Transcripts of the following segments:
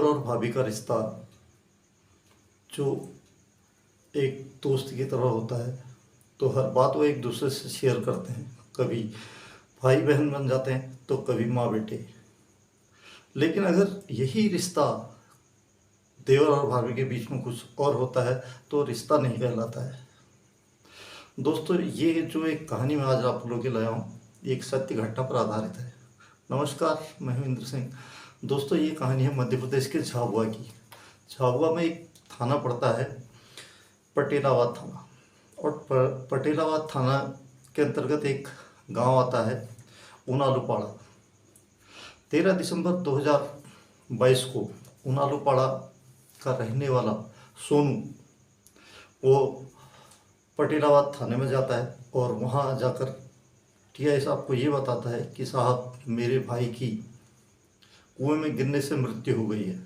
और भाभी का रिश्ता जो एक दोस्त की तरह होता है, तो हर बात वो एक दूसरे से शेयर करते हैं। कभी भाई बहन बन जाते हैं तो कभी माँ बेटे। लेकिन अगर यही रिश्ता देवर और भाभी के बीच में कुछ और होता है तो रिश्ता नहीं कहलाता है। दोस्तों, ये जो एक कहानी मैं आज आप लोगों के लाया हूँ, एक सत्य घटना पर आधारित है। नमस्कार, मैं हूँ इंद्र सिंह। दोस्तों, ये कहानी है मध्य प्रदेश के झाबुआ की। झाबुआ में एक थाना पड़ता है, पटेलाबाद थाना। और पटेलाबाद थाना के अंतर्गत एक गांव आता है, उनालूपाड़ा। 13 दिसंबर 2022 को उनालूपाड़ा का रहने वाला सोनू वो पटेलाबाद थाने में जाता है और वहाँ जाकर टीआई साहब को ये बताता है कि साहब, मेरे भाई की कुएं में गिरने से मृत्यु हो गई है।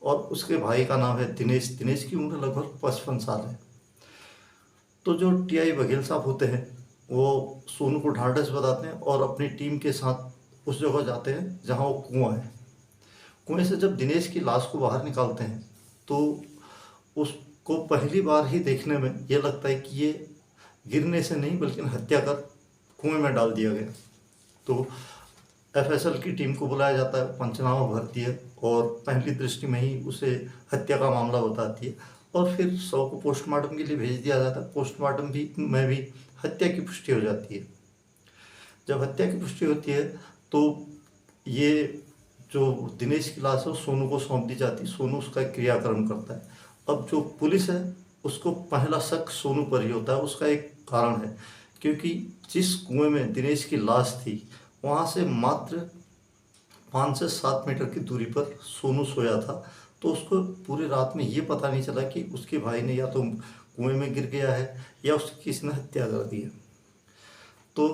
और उसके भाई का नाम है दिनेश। दिनेश की उम्र लगभग 55 साल है। तो जो टीआई बघेल साहब होते हैं वो सोनू को ढांढस बताते हैं और अपनी टीम के साथ उस जगह जाते हैं जहाँ वो कुआं है। कुएं से जब दिनेश की लाश को बाहर निकालते हैं तो उसको पहली बार ही देखने में ये लगता है कि ये गिरने से नहीं बल्कि हत्या कर कुएं में डाल दिया गया। तो एफएसएल की टीम को बुलाया जाता है, पंचनामा भरती है और पहली दृष्टि में ही उसे हत्या का मामला बताती है। और फिर शव को पोस्टमार्टम के लिए भेज दिया जाता है। पोस्टमार्टम में भी हत्या की पुष्टि हो जाती है। जब हत्या की पुष्टि होती है तो ये जो दिनेश की लाश है सोनू को सौंप दी जाती है। सोनू उसका क्रियाक्रम करता है। अब जो पुलिस है उसको पहला शक सोनू पर ही होता है। उसका एक कारण है, क्योंकि जिस कुएं में दिनेश की लाश थी वहाँ से मात्र 5 से 7 मीटर की दूरी पर सोनू सोया था। तो उसको पूरी रात में ये पता नहीं चला कि उसके भाई ने या तो कुएं में गिर गया है या उसकी किसी ने हत्या कर दी है। तो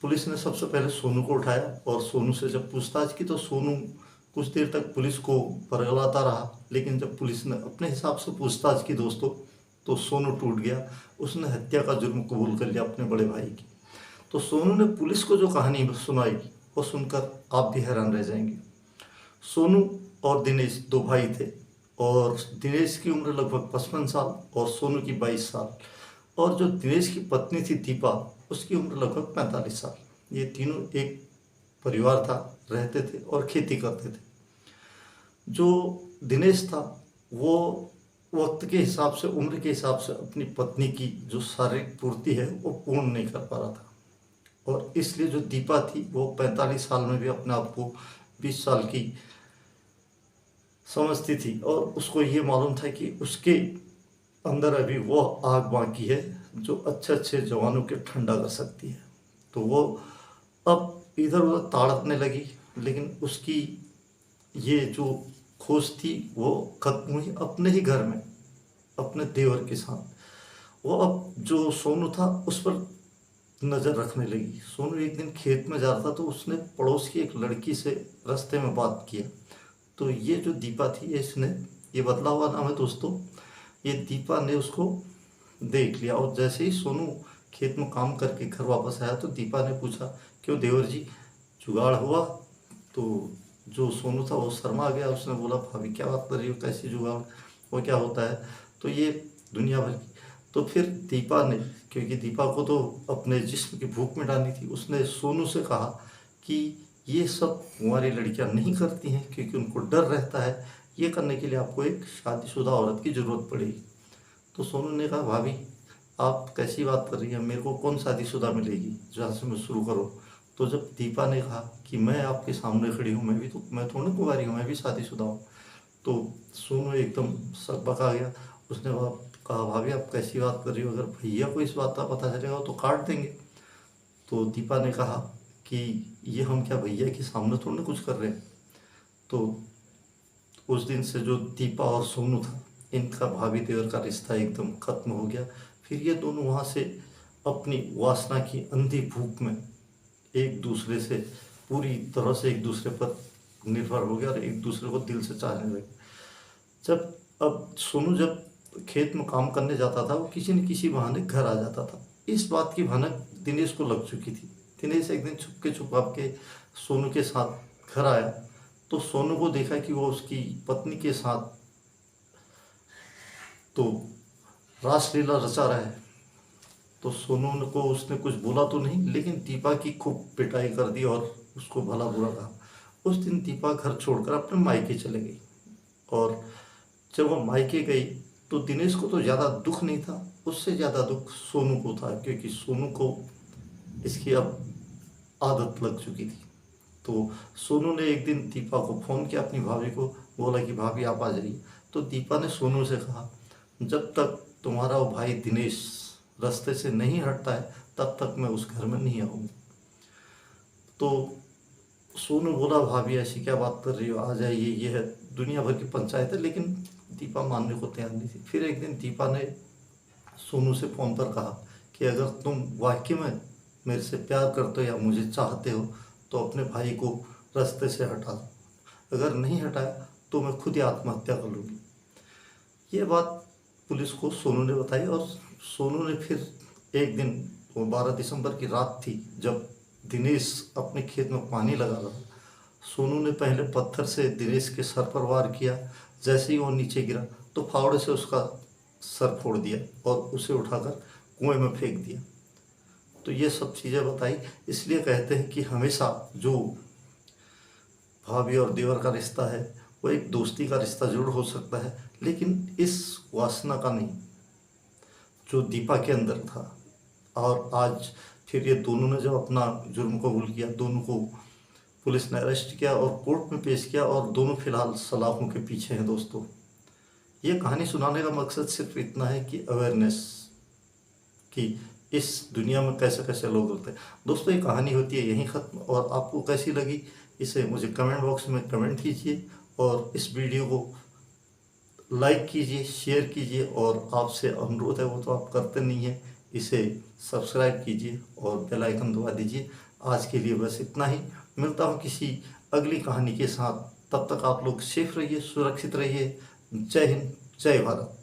पुलिस ने सबसे पहले सोनू को उठाया और सोनू से जब पूछताछ की तो सोनू कुछ देर तक पुलिस को बरगलाता रहा। लेकिन जब पुलिस ने अपने हिसाब से पूछताछ की दोस्तों, तो सोनू टूट गया। उसने हत्या का जुर्म कबूल कर लिया अपने बड़े भाई की। तो सोनू ने पुलिस को जो कहानी सुनाई वो सुनकर आप भी हैरान रह जाएंगे। सोनू और दिनेश 2 भाई थे और दिनेश की उम्र लगभग 55 साल और सोनू की 22 साल। और जो दिनेश की पत्नी थी दीपा, उसकी उम्र लगभग 45 साल। ये तीनों एक परिवार था, रहते थे और खेती करते थे। जो दिनेश था वो वक्त के हिसाब से, उम्र के हिसाब से अपनी पत्नी की जो शारीरिक पूर्ति है वो पूर्ण नहीं कर पा रहा था। और इसलिए जो दीपा थी वो 45 साल में भी अपने आप को 20 साल की समझती थी और उसको ये मालूम था कि उसके अंदर अभी वो आग बाकी है जो अच्छे अच्छे जवानों के ठंडा कर सकती है। तो वो अब इधर उधर ताड़पने लगी, लेकिन उसकी ये जो खोज थी वो खत्म हुई अपने ही घर में, अपने देवर के साथ। वो अब जो सोनू था उस पर नज़र रखने लगी। सोनू एक दिन खेत में जा रहा था तो उसने पड़ोस की एक लड़की से रास्ते में बात किया। तो ये जो दीपा थी, इसने, ये बदला हुआ नाम है दोस्तों, ये दीपा ने उसको देख लिया। और जैसे ही सोनू खेत में काम करके घर वापस आया तो दीपा ने पूछा, क्यों देवर जी, जुगाड़ हुआ? तो जो सोनू था वो शर्मा गया। उसने बोला, भाभी क्या बात कर रही हो, कैसी जुगाड़, वो क्या होता है? तो ये दुनिया भर की। तो फिर दीपा ने, क्योंकि दीपा को तो अपने जिस्म की भूख मिटानी थी, उसने सोनू से कहा कि ये सब कुंवारी लड़कियां नहीं करती हैं क्योंकि उनको डर रहता है। ये करने के लिए आपको एक शादीशुदा औरत की ज़रूरत पड़ेगी। तो सोनू ने कहा, भाभी आप कैसी बात कर रही हैं, मेरे को कौन शादीशुदा मिलेगी जहाँ से मैं शुरू करूँ? तो जब दीपा ने कहा कि मैं आपके सामने खड़ी हूँ, मैं थोड़ी कुंवारी हूँ, मैं भी शादीशुदा हूँ, तो सोनू एकदम सकबका गया। उसने कहा, भाभी आप कैसी बात कर रही हो, अगर भैया को इस बात का पता चलेगा तो काट देंगे। तो दीपा ने कहा कि ये हम क्या भैया के सामने थोड़ी ना कुछ कर रहे हैं। तो उस दिन से जो दीपा और सोनू था, इनका भाभी देवर का रिश्ता एकदम खत्म हो गया। फिर ये दोनों वहाँ से अपनी वासना की अंधी भूख में एक दूसरे से पूरी तरह से एक दूसरे पर निर्भर हो गया और एक दूसरे को दिल से चाहने लगे। अब सोनू जब खेत में काम करने जाता था वो किसी न किसी बहाने घर आ जाता था। इस बात की भनक दिनेश को लग चुकी थी। दिनेश एक दिन छुपके छुपा के सोनू के साथ घर आया तो सोनू को देखा कि वो उसकी पत्नी के साथ तो रासलीला रचा रहा है। तो सोनू को उसने कुछ बोला तो नहीं, लेकिन दीपा की खूब पिटाई कर दी और उसको भला बुरा कहा। उस दिन दीपा घर छोड़कर अपने मायके चले गई, और जब वो मायके गई तो दिनेश को तो ज़्यादा दुख नहीं था, उससे ज़्यादा दुख सोनू को था, क्योंकि सोनू को इसकी अब आदत लग चुकी थी। तो सोनू ने एक दिन दीपा को फ़ोन किया, अपनी भाभी को बोला कि भाभी आप आ जाइए। तो दीपा ने सोनू से कहा, जब तक तुम्हारा वो भाई दिनेश रास्ते से नहीं हटता है तब तक मैं उस घर में नहीं आऊँगी। तो सोनू बोला, भाभी ऐसी क्या बात कर रही हो, आ जाइए, ये है दुनिया भर की पंचायत है। लेकिन दीपा मानने को तैयार नहीं थी। फिर एक दिन दीपा ने सोनू से फ़ोन पर कहा कि अगर तुम वाकई में मेरे से प्यार करते हो या मुझे चाहते हो तो अपने भाई को रास्ते से हटा दो, अगर नहीं हटाया तो मैं खुद ही आत्महत्या कर लूँगी। ये बात पुलिस को सोनू ने बताई, और सोनू ने फिर एक दिन, वो 12 दिसंबर की रात थी, जब दिनेश अपने खेत में पानी लगा रहा था, सोनू ने पहले पत्थर से दिनेश के सर पर वार किया। जैसे ही वो नीचे गिरा तो फावड़े से उसका सर फोड़ दिया और उसे उठाकर कुएं में फेंक दिया। तो ये सब चीज़ें बताई। इसलिए कहते हैं कि हमेशा जो भाभी और देवर का रिश्ता है वो एक दोस्ती का रिश्ता जरूर हो सकता है, लेकिन इस वासना का नहीं जो दीपा के अंदर था। और आज फिर ये दोनों ने जब अपना जुर्म कबूल किया, दोनों को पुलिस ने अरेस्ट किया और कोर्ट में पेश किया, और दोनों फिलहाल सलाखों के पीछे हैं। दोस्तों, ये कहानी सुनाने का मकसद सिर्फ इतना है कि अवेयरनेस कि इस दुनिया में कैसे कैसे लोग होते हैं। दोस्तों, ये कहानी होती है यहीं ख़त्म, और आपको कैसी लगी इसे मुझे कमेंट बॉक्स में कमेंट कीजिए, और इस वीडियो को लाइक कीजिए, शेयर कीजिए, और आपसे अनुरोध है, वो तो आप करते नहीं हैं, इसे सब्सक्राइब कीजिए और बेल आइकन दबा दीजिए। आज के लिए बस इतना ही। मिलता हूँ किसी अगली कहानी के साथ। तब तक आप लोग सेफ रहिए, सुरक्षित रहिए। जय हिंद, जय भारत।